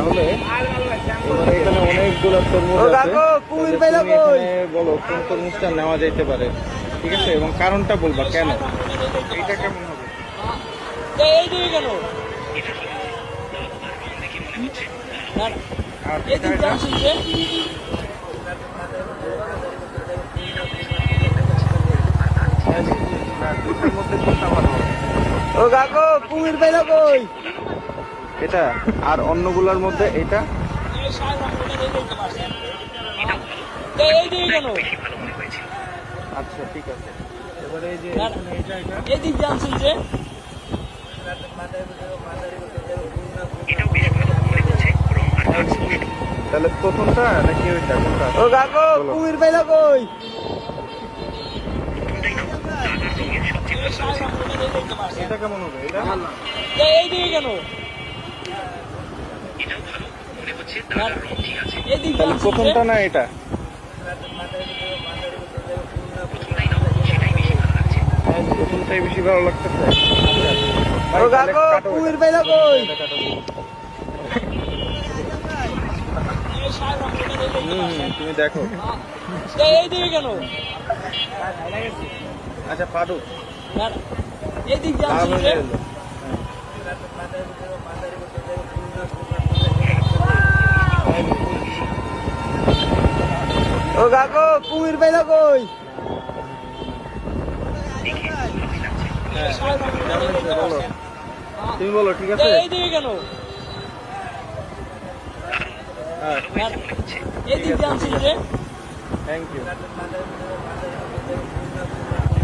তাহলে এবারে এখানে অনেকগুলো তরমুজ আছে। তুমি এখানে বলো কোন তরমুজটা নেওয়া যেতে পারে, ঠিক আছে, এবং কারণটা বলবা কেন। এইটা কেমন হবে? এই দুই কেন? আর এই দুই দাম শুনছে? দুইটার মধ্যে কোনটা ভালো হবে? ও কাকু কুমির পাইলা কই? এটা আর অন্যগুলোর মধ্যে এটা। এই দুই কেন? আচ্ছা ঠিক আছে। এবারে এই যে এই দিক দাম শুনছে? তাহলে প্রথমটা নাকি ওইটা কোনটা? ও কাকু কুমির পাইলা কই? এটা কেমন হবে? এটা এই দুই কেন? এই দিক তাহলে দাম প্রথমটা না এটা? প্রথমটাই বেশি ভালো লাগতেছে। ও কাকু কুমির পাইলা কই? তুমি দেখো। এই দিকে কেন? আচ্ছা পারো। এই দিক দাম শুনছে? ও কাকু কুমির পাইলা কই? তুমি বলো ঠিক আছে। এই দিকে কেন? হ্যাঁ এই দিক দাম শুনছে? Thank you.